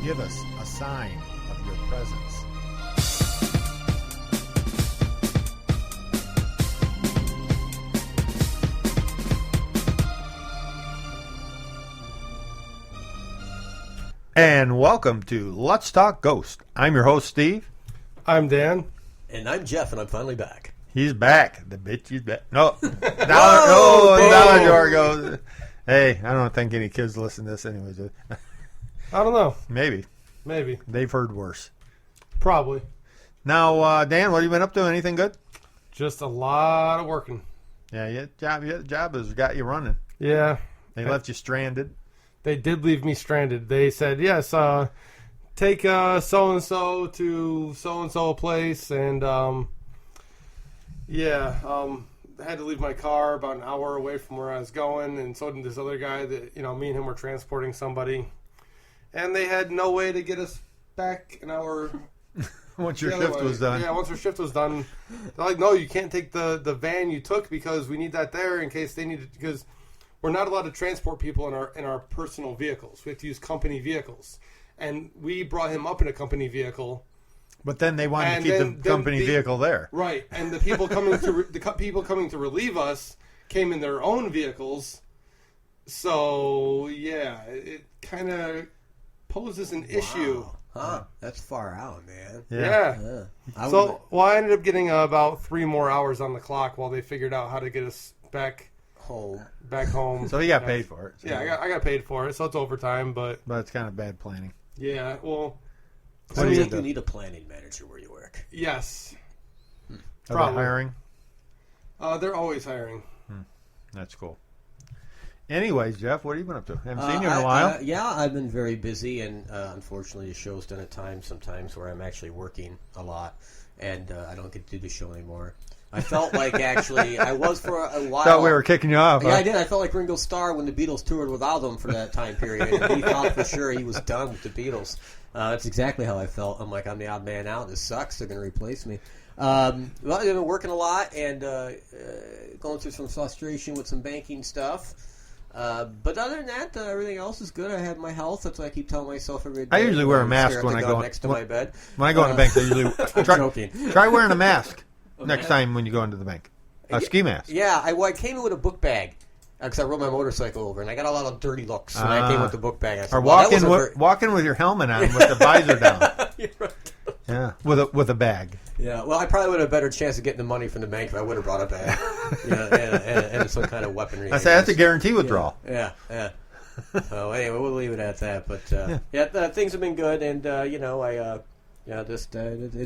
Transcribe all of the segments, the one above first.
Give us a sign of your presence. And welcome to Let's Talk Ghost. I'm your host, Steve. I'm Dan. And I'm Jeff, and I'm finally back. He's back. The bitch is back. No. Dollar Jar goes. Hey, I don't think any kids listen to this anyways. I don't know. Maybe. They've heard worse. Probably. Now, Dan, what have you been up to? Anything good? Just a lot of working. Yeah, job has got you running. Yeah. They left you stranded. They did leave me stranded. They said, yes, take so-and-so to so-and-so place. And, I had to leave my car about an hour away from where I was going. And so did this other guy that, me and him were transporting somebody. And they had no way to get us back an hour. Once your shift was done. Yeah, once our shift was done. They're like, no, you can't take the van you took because we need that there in case they need it. Because we're not allowed to transport people in our personal vehicles. We have to use company vehicles. And we brought him up in a company vehicle. But then they wanted to keep the company vehicle there. Right. And the people coming to relieve us came in their own vehicles. So, yeah, it kind of poses an issue. Huh. That's far out, man. Yeah. I ended up getting about 3 more hours on the clock while they figured out how to get us back home. So he got paid for it. So. Yeah, I got paid for it, so it's overtime, but it's kind of bad planning. Yeah, well, I think you need a planning manager where you work. Yes. Are they hiring? They're always hiring. That's cool. Anyways, Jeff, what have you been up to? Haven't seen you in a while. I've been very busy, and unfortunately, the show's done at times sometimes where I'm actually working a lot, and I don't get to do the show anymore. I felt like actually I was for a while. Thought we were kicking you off. Yeah, I did. I felt like Ringo Starr when the Beatles toured without them for that time period. And he thought for sure he was done with the Beatles. That's exactly how I felt. I'm like, I'm the odd man out. This sucks. They're going to replace me. Well, I've been working a lot and going through some frustration with some banking stuff. But other than that, everything else is good. I have my health. That's what I keep telling myself every day. I usually wear a mask when I go next to my bed. When I go in the bank, I usually try wearing a mask next mask? Time when you go into the bank. A ski mask. Yeah, I came in with a book bag because I rode my motorcycle over, and I got a lot of dirty looks when I came with the book bag. I said, or walk in with your helmet on with the visor down. You're right. Yeah, with a bag. Yeah, well, I probably would have a better chance of getting the money from the bank if I would have brought a bag, and some kind of weaponry. That's a guarantee withdrawal. Yeah. So anyway, we'll leave it at that. But things have been good, and it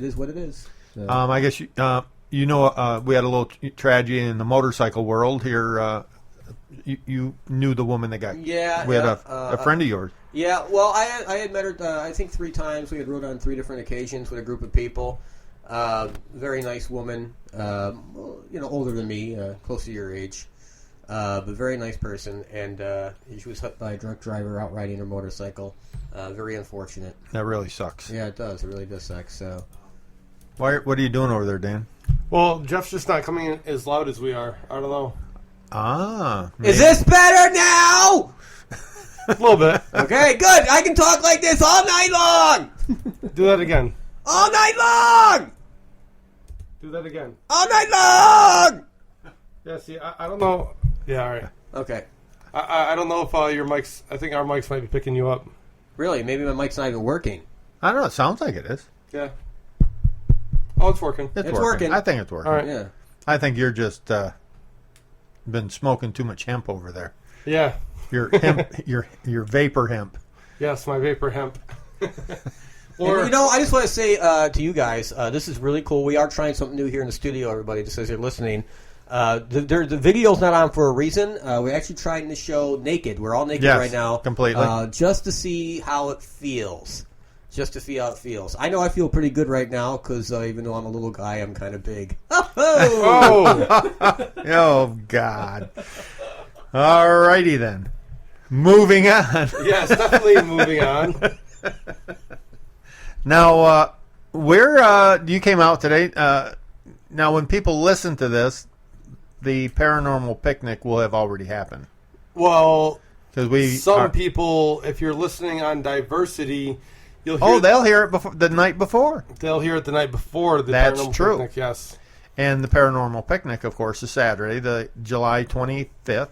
is what it is. So. I guess we had a little tragedy in the motorcycle world here. You knew the woman that got. Yeah, we had a friend of yours. Yeah, well, I had met her, I think 3 times. We had rode on 3 different occasions with a group of people. Very nice woman, older than me, close to your age, but very nice person. And she was hit by a drunk driver out riding her motorcycle. Very unfortunate. That really sucks. Yeah, it does. It really does suck. So, what are you doing over there, Dan? Well, Jeff's just not coming in as loud as we are. I don't know. Maybe. Is this better now? A little bit. Okay, good. I can talk like this all night long. Do that again. All night long. Do that again. All night long. Yeah, see, I don't know. Yeah, all right. Okay. I don't know if your mics, I think our mics might be picking you up. Really? Maybe my mic's not even working. I don't know. It sounds like it is. Yeah. Oh, it's working. It's working. I think it's working. All right. Yeah. I think you're just been smoking too much hemp over there. Yeah. Your hemp, your vapor hemp. Yes, my vapor hemp. And, I just want to say to you guys, this is really cool. We are trying something new here in the studio, everybody, just as you're listening. The video's not on for a reason. We're actually trying the show naked. We're all naked right now. Completely. Just to see how it feels. I know I feel pretty good right now because even though I'm a little guy, I'm kind of big. Oh, God. All righty then. Moving on. Yes, definitely moving on. Now, where you came out today, now when people listen to this, the paranormal picnic will have already happened. Well, because people, if you're listening on Diversity, You'll Oh, they'll hear it the night before. They'll hear it the night before the That's Paranormal true. Picnic, yes. And the Paranormal Picnic, of course, is Saturday, the July 25th.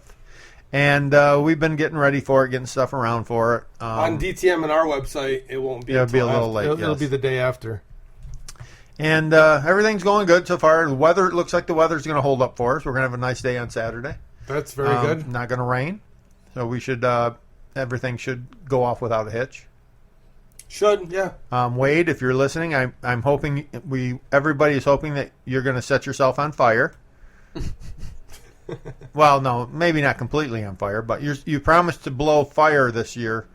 And we've been getting ready for it, getting stuff around for it. On D.T.M. and our website, it won't be. It'll be a little after. late. It'll be the day after. And everything's going good so far. The weather, it looks like the weather's going to hold up for us. We're going to have a nice day on Saturday. That's very good. Not going to rain. So we should, everything should go off without a hitch. Should, yeah. Wade, if you're listening, I'm hoping everybody is hoping that you're going to set yourself on fire. Well, no, maybe not completely on fire, but you promised to blow fire this year.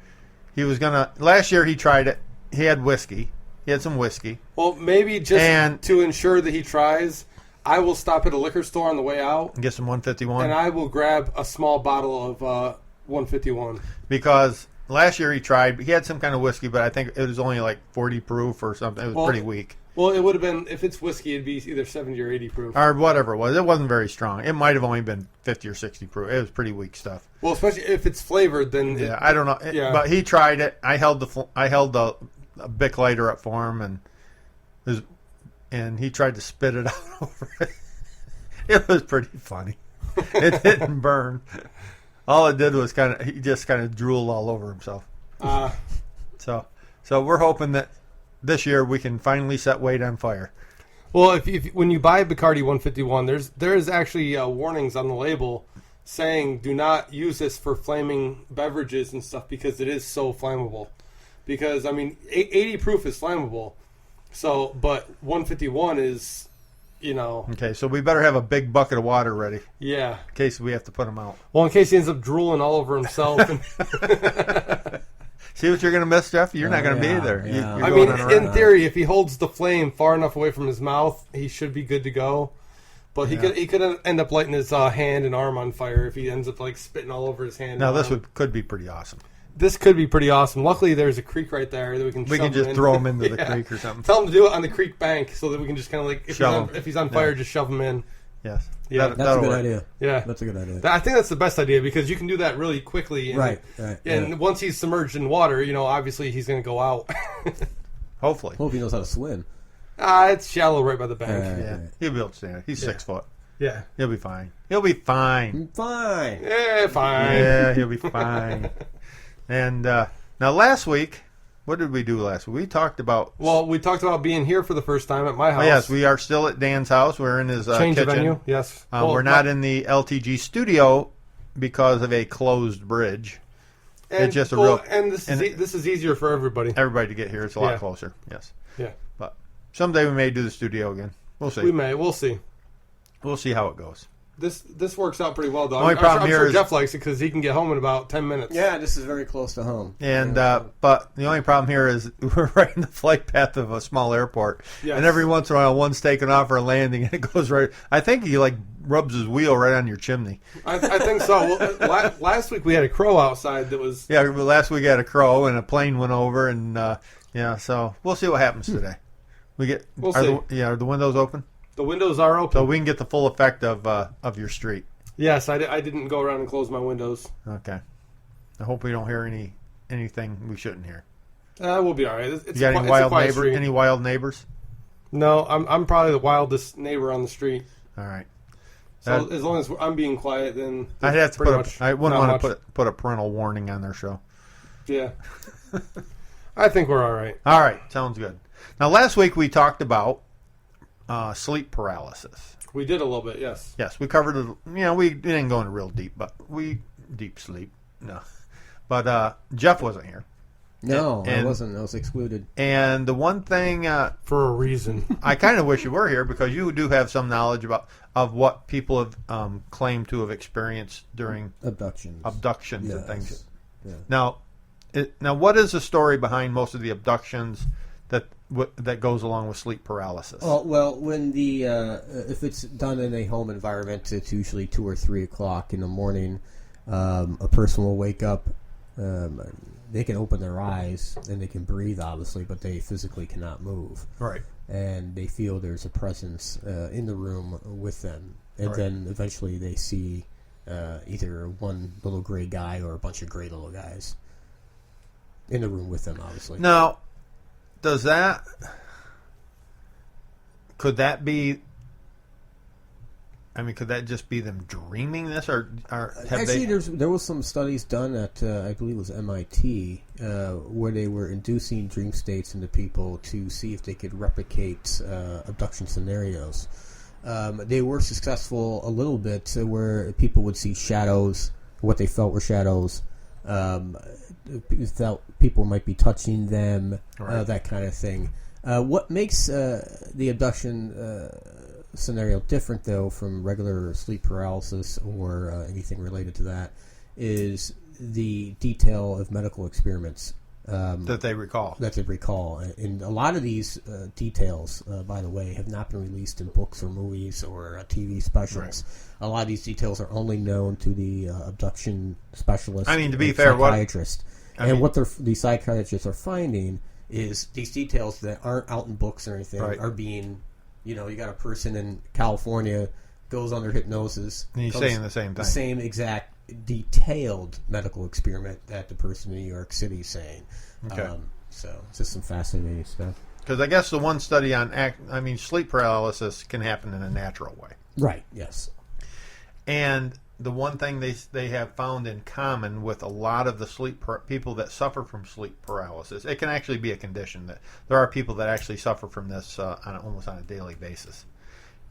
He was gonna. Last year he tried it. He had whiskey. He had some whiskey. Well, maybe just to ensure that he tries, I will stop at a liquor store on the way out and get some 151, and I will grab a small bottle of 151 because. Last year he tried. He had some kind of whiskey, but I think it was only like 40 proof or something. It was pretty weak. Well, it would have been, if it's whiskey, it'd be either 70 or 80 proof. Or whatever it was. It wasn't very strong. It might have only been 50 or 60 proof. It was pretty weak stuff. Well, especially if it's flavored, then... Yeah, I don't know. Yeah. But he tried it. I held the Bic lighter up for him, and he tried to spit it out over it. It was pretty funny. It didn't burn. All it did was he just kind of drooled all over himself. So we're hoping that this year we can finally set Wade on fire. Well, if when you buy Bacardi 151, there is actually warnings on the label saying do not use this for flaming beverages and stuff because it is so flammable. Because, I mean, 80 proof is flammable, but 151 is... Okay, so we better have a big bucket of water ready. Yeah. In case we have to put him out. Well, in case he ends up drooling all over himself. See what you're going to miss, Jeff? You're not going to be there. Yeah. I mean, in theory, if he holds the flame far enough away from his mouth, he should be good to go. But he could end up lighting his hand and arm on fire if he ends up spitting all over his hand. Now, this could be pretty awesome. This could be pretty awesome. Luckily, there's a creek right there that we can just throw him into the creek or something. Tell him to do it on the creek bank so that we can just kind of if he's on fire, just shove him in. Yes. Yeah, that's a good idea. Yeah, that's a good idea. I think that's the best idea because you can do that really quickly. And, right. And once he's submerged in water, obviously he's going to go out. Hopefully. Hope he knows how to swim. It's shallow right by the bank. Yeah, he'll be able to stand. He's 6 foot. Yeah, he'll be fine. He'll be fine. Fine. Yeah, fine. Yeah, he'll be fine. And now last week, what did we do last week? We talked about... Well, we talked about being here for the first time at my house. Oh, yes, we are still at Dan's house. We're in his Change kitchen. the venue, yes. We're not in the LTG studio because of a closed bridge. It's just this is easier for everybody. Everybody to get here. It's a lot closer. Yes. Yeah. But someday we may do the studio again. We'll see. We may. We'll see. We'll see how it goes. This works out pretty well, though. I'm sure Jeff likes it because he can get home in about 10 minutes. Yeah, this is very close to home. And but the only problem here is we're right in the flight path of a small airport. Yes. And every once in a while, one's taking off for a landing, and it goes right... I think he, rubs his wheel right on your chimney. I think so. Well, last week we had a crow outside that was... Yeah, last week we had a crow, and a plane went over, and, so we'll see what happens today. We'll see. Are the windows open? The windows are open. So we can get the full effect of your street. Yes, I didn't go around and close my windows. Okay. I hope we don't hear anything we shouldn't hear. We'll be all right. You got any wild neighbors? Street. Any wild neighbors? No, I'm probably the wildest neighbor on the street. All right. So as long as I'm being quiet, then I'd have to I wouldn't want to put a parental warning on their show. Yeah. I think we're all right. All right, sounds good. Now, last week we talked about sleep paralysis. We did a little bit, yes. Yes, we covered it. We didn't go into real deep, but deep sleep. No, but Jeff wasn't here. No, I wasn't. I was excluded. And the one thing for a reason, I kind of wish you were here because you do have some knowledge of what people have claimed to have experienced during abductions and things. Yeah. Now, what is the story behind most of the abductions that goes along with sleep paralysis? Well, when if it's done in a home environment, it's usually 2 or 3 o'clock in the morning. A person will wake up. They can open their eyes and they can breathe, obviously, but they physically cannot move. Right. And they feel there's a presence in the room with them, and then eventually they see either one little gray guy or a bunch of gray little guys in the room with them, obviously. Now, does that? Could that be? I mean, could that just be them dreaming this, or have Actually, they? there was some studies done at I believe it was MIT where they were inducing dream states into people to see if they could replicate abduction scenarios. They were successful a little bit, where people would see shadows, what they felt were shadows. Felt people might be touching them, Right. that kind of thing. What makes the abduction scenario different, though, from regular sleep paralysis or anything related to that, is the detail of medical experiments That they recall. that they recall. And a lot of these details, by the way, have not been released in books or movies or TV specials. A lot of these details are only known to the abduction specialist. I mean, to be and fair, psychiatrist. I mean- What these psychiatrists are finding is these details that aren't out in books or anything Right. are being, you got a person in California goes under hypnosis. And he's comes- saying the same The thing. same exact detailed medical experiment that the person in New York City is saying. Okay. So it's just some fascinating stuff. Because I guess the one study on sleep paralysis can happen in a natural way. Right. Yes. And the one thing they have found in common with a lot of the people that suffer from sleep paralysis, it can actually be a condition that there are people that actually suffer from this almost on a daily basis.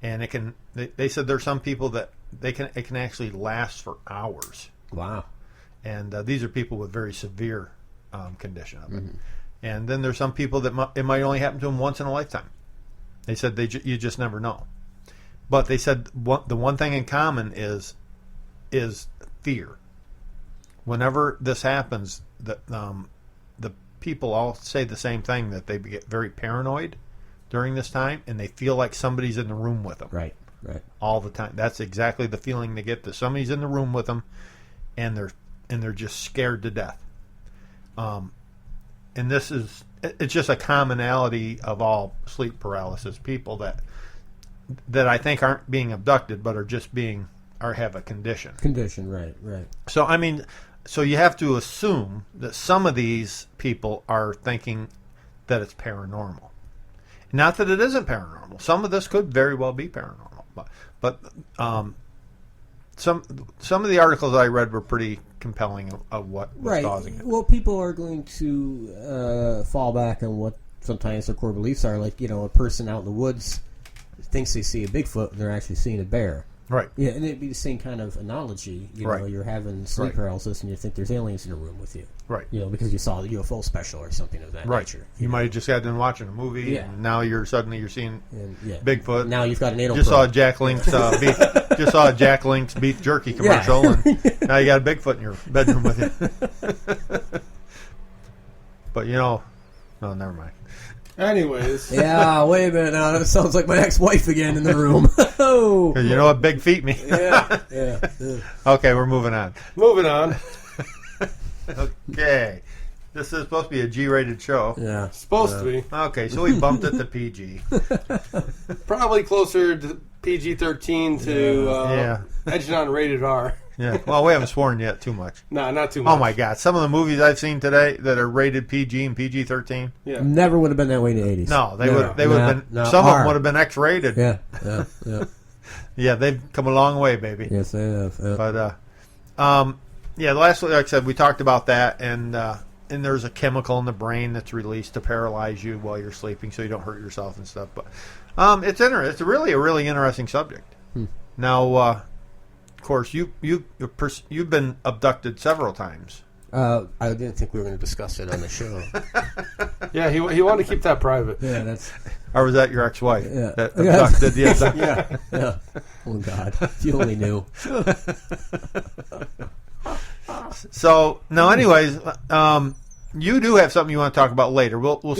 And it can. They said there's some people that it can actually last for hours. Wow. And these are people with very severe condition of it. And then there's some people that it might only happen to them once in a lifetime. They said you just never know. But they said the one thing in common is fear. Whenever this happens, the people all say the same thing, that they get very paranoid during this time, and they feel like somebody's in the room with them. Right. Right. All the time. That's exactly the feeling they get, that somebody's in the room with them, and they're just scared to death. And it's just a commonality of all sleep paralysis people that I think aren't being abducted, but are just have a condition. Condition. Right. Right. So I mean, so you have to assume that some of these people are thinking that it's paranormal. Not that it isn't paranormal. Some of this could very well be paranormal, but some of the articles I read were pretty compelling of what was causing it. Well, people are going to fall back on what sometimes their core beliefs are. Like, a person out in the woods thinks they see a Bigfoot, and they're actually seeing a bear. Right. Yeah, and it'd be the same kind of analogy. Right. You're having sleep Right. paralysis, and you think there's aliens in the room with you. Right. Because you saw the UFO special or something of that Right. nature. You might have just got done watching a movie, Yeah. and now you're seeing And, yeah. Bigfoot. Now you've got an anal Just saw a probe. Jack Link's beef jerky commercial, and now you got a Bigfoot in your bedroom with you. But no, never mind. Anyways, Yeah, wait a minute now. That sounds like my ex-wife again in the room. Oh. Because you know what big feet mean. Yeah. Okay, we're moving on. moving on. Okay, this is supposed to be a G-rated show. Yeah. Supposed to be. Okay, so we bumped it to PG. Probably closer to PG-13 to edging on rated R. Yeah. Well, we haven't sworn yet too much. Nah, not too much. Oh my God! Some of the movies I've seen today that are rated PG and PG-13. Yeah. Never would have been that way in the 80s. No, they would have been. No, Some of them R. would have been X-rated. Yeah. Yeah, they've come a long way, baby. Yes, they have. Yeah. But the last, like I said, we talked about that, and there's a chemical in the brain that's released to paralyze you while you're sleeping, so you don't hurt yourself and stuff. But it's interesting. It's really a really interesting subject. Now, of course, you've been abducted several times. I didn't think we were going to discuss it on the show. Yeah, he wanted to keep that private. Yeah, that's. Or was that your ex-wife Yeah. that abducted the abducted? Yeah. Oh God, if you only knew. So now, anyways, you do have something you want to talk about later. We'll